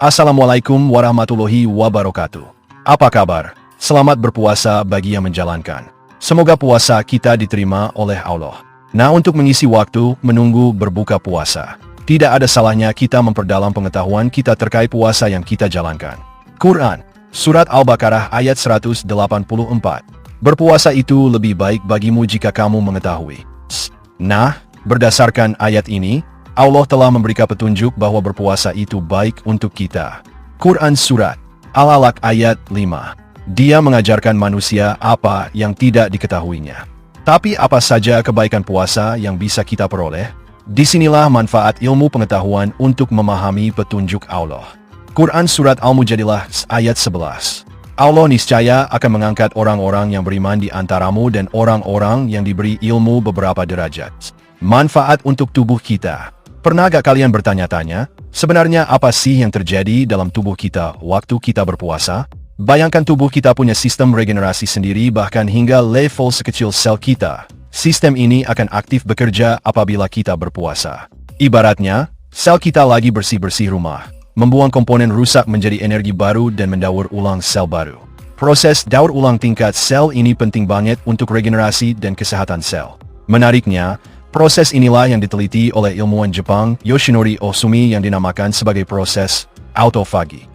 Assalamualaikum warahmatullahi wabarakatuh. Apa kabar? Selamat berpuasa bagi yang menjalankan. Semoga puasa kita diterima oleh Allah. Nah, untuk mengisi waktu menunggu berbuka puasa, tidak ada salahnya kita memperdalam pengetahuan kita terkait puasa yang kita jalankan. Quran, Surat Al-Baqarah ayat 184. Berpuasa itu lebih baik bagimu jika kamu mengetahui. Nah, berdasarkan ayat ini, Allah telah memberikan petunjuk bahwa berpuasa itu baik untuk kita. Quran Surat Al-Alaq ayat 5. Dia mengajarkan manusia apa yang tidak diketahuinya. Tapi apa saja kebaikan puasa yang bisa kita peroleh? Disinilah manfaat ilmu pengetahuan untuk memahami petunjuk Allah. Quran Surat Al-Mujadilah ayat 11. Allah niscaya akan mengangkat orang-orang yang beriman di antaramu dan orang-orang yang diberi ilmu beberapa derajat. Manfaat untuk tubuh kita. Pernah gak kalian bertanya-tanya, sebenarnya apa sih yang terjadi dalam tubuh kita waktu kita berpuasa? Bayangkan tubuh kita punya sistem regenerasi sendiri bahkan hingga level sekecil sel kita. Sistem ini akan aktif bekerja apabila kita berpuasa. Ibaratnya, sel kita lagi bersih-bersih rumah, membuang komponen rusak menjadi energi baru dan mendaur ulang sel baru. Proses daur ulang tingkat sel ini penting banget untuk regenerasi dan kesehatan sel. Menariknya, proses inilah yang diteliti oleh ilmuwan Jepang Yoshinori Ohsumi yang dinamakan sebagai proses autofagi.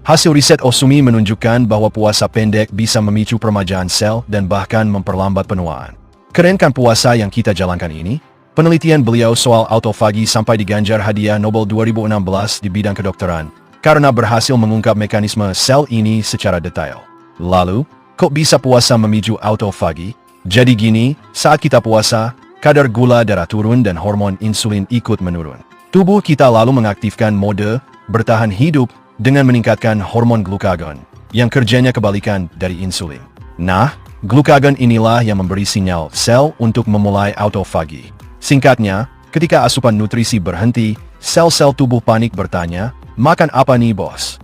Hasil riset Ohsumi menunjukkan bahwa puasa pendek bisa memicu peremajaan sel dan bahkan memperlambat penuaan. Keren kan puasa yang kita jalankan ini? Penelitian beliau soal autofagi sampai diganjar hadiah Nobel 2016 di bidang kedokteran karena berhasil mengungkap mekanisme sel ini secara detail. Lalu, kok bisa puasa memicu autofagi? Jadi gini, saat kita puasa, kadar gula darah turun dan hormon insulin ikut menurun. Tubuh kita lalu mengaktifkan mode bertahan hidup dengan meningkatkan hormon glukagon, yang kerjanya kebalikan dari insulin. Nah, glukagon inilah yang memberi sinyal sel untuk memulai autofagi. Singkatnya, ketika asupan nutrisi berhenti, sel-sel tubuh panik bertanya, makan apa nih bos?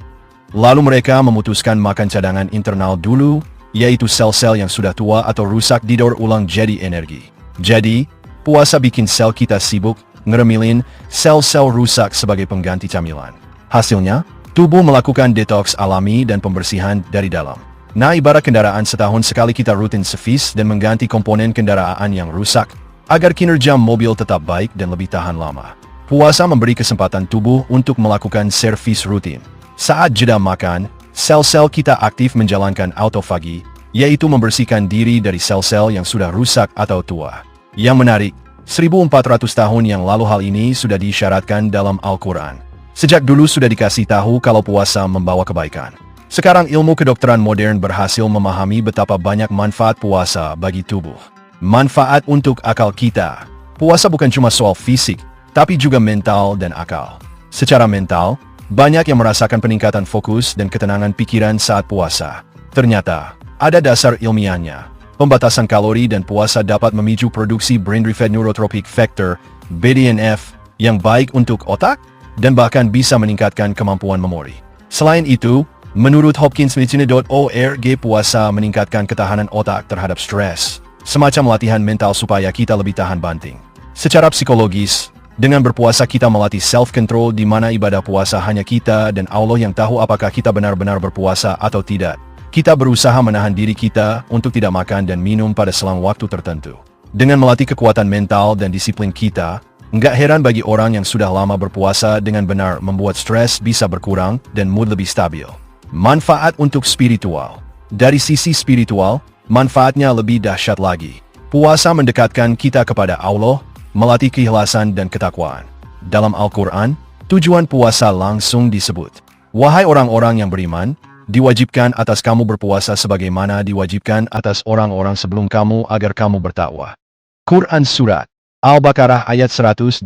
Lalu mereka memutuskan makan cadangan internal dulu, yaitu sel-sel yang sudah tua atau rusak didaur ulang jadi energi. Jadi, puasa bikin sel kita sibuk, ngeremilin sel-sel rusak sebagai pengganti camilan. Hasilnya, tubuh melakukan detoks alami dan pembersihan dari dalam. Nah, ibarat kendaraan setahun sekali kita rutin servis dan mengganti komponen kendaraan yang rusak, agar kinerja mobil tetap baik dan lebih tahan lama. Puasa memberi kesempatan tubuh untuk melakukan servis rutin. Saat jeda makan, sel-sel kita aktif menjalankan autofagi, yaitu membersihkan diri dari sel-sel yang sudah rusak atau tua. Yang menarik, 1400 tahun yang lalu hal ini sudah diisyaratkan dalam Al-Quran. Sejak dulu sudah dikasih tahu kalau puasa membawa kebaikan. Sekarang ilmu kedokteran modern berhasil memahami betapa banyak manfaat puasa bagi tubuh. Manfaat untuk akal kita. Puasa bukan cuma soal fisik, tapi juga mental dan akal. Secara mental, banyak yang merasakan peningkatan fokus dan ketenangan pikiran saat puasa. Ternyata, ada dasar ilmiahnya. Pembatasan kalori dan puasa dapat memicu produksi brain-derived neurotrophic factor (BDNF) yang baik untuk otak dan bahkan bisa meningkatkan kemampuan memori. Selain itu, menurut hopkinsmedicine.org, puasa meningkatkan ketahanan otak terhadap stres, semacam latihan mental supaya kita lebih tahan banting. Secara psikologis, dengan berpuasa kita melatih self-control di mana ibadah puasa hanya kita dan Allah yang tahu apakah kita benar-benar berpuasa atau tidak. Kita berusaha menahan diri kita untuk tidak makan dan minum pada selang waktu tertentu. Dengan melatih kekuatan mental dan disiplin kita, nggak heran bagi orang yang sudah lama berpuasa dengan benar membuat stres bisa berkurang dan mood lebih stabil. Manfaat untuk spiritual. Dari sisi spiritual, manfaatnya lebih dahsyat lagi. Puasa mendekatkan kita kepada Allah, melatih keikhlasan dan ketakwaan. Dalam Al-Quran, tujuan puasa langsung disebut. Wahai orang-orang yang beriman, diwajibkan atas kamu berpuasa sebagaimana diwajibkan atas orang-orang sebelum kamu agar kamu bertakwa. Quran Surat Al-Baqarah ayat 183.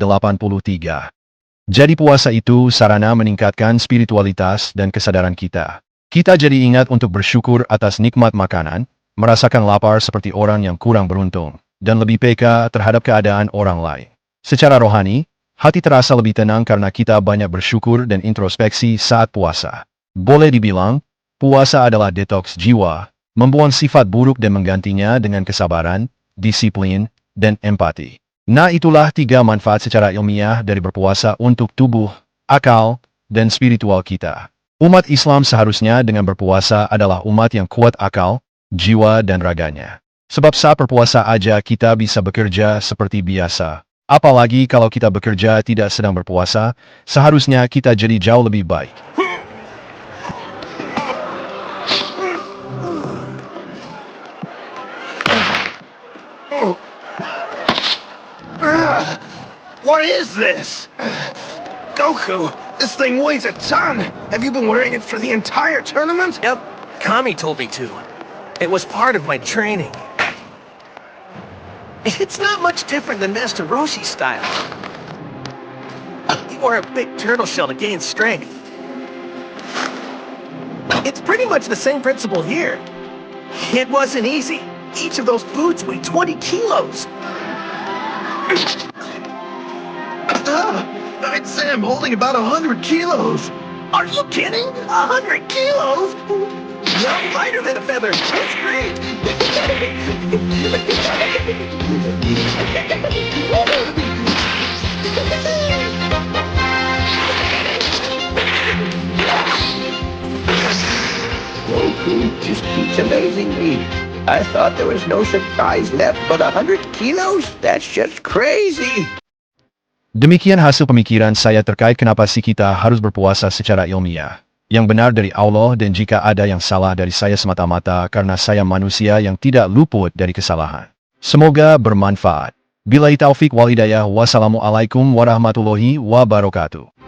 Jadi puasa itu sarana meningkatkan spiritualitas dan kesadaran kita. Kita jadi ingat untuk bersyukur atas nikmat makanan, merasakan lapar seperti orang yang kurang beruntung, dan lebih peka terhadap keadaan orang lain. Secara rohani, hati terasa lebih tenang karena kita banyak bersyukur dan introspeksi saat puasa. Boleh dibilang, puasa adalah detoks jiwa, membuang sifat buruk dan menggantinya dengan kesabaran, disiplin, dan empati. Nah, itulah 3 manfaat secara ilmiah dari berpuasa untuk tubuh, akal, dan spiritual kita. Umat Islam seharusnya dengan berpuasa adalah umat yang kuat akal, jiwa dan raganya. Sebab saat berpuasa aja kita bisa bekerja seperti biasa. Apalagi kalau kita bekerja tidak sedang berpuasa, seharusnya kita jadi jauh lebih baik. What is this? Goku, this thing weighs a ton. Have you been wearing it for the entire tournament? Yep, Kami told me to. It was part of my training. It's not much different than Master Roshi's style. He wore a big turtle shell to gain strength. It's pretty much the same principle here. It wasn't easy. Each of those boots weighed 20 kilos. I'd say I'm holding about 100 kilos. Are you kidding? 100 kilos? No, lighter than a feather. It's great. Goku just keeps amazing me. I thought there was no such size left, but 100 kilos? That's just crazy. Demikian hasil pemikiran saya terkait kenapa sih kita harus berpuasa secara ilmiah. Yang benar dari Allah dan jika ada yang salah dari saya semata-mata karena saya manusia yang tidak luput dari kesalahan. Semoga bermanfaat. Billahi taufik wal hidayah. Wassalamualaikum warahmatullahi wabarakatuh.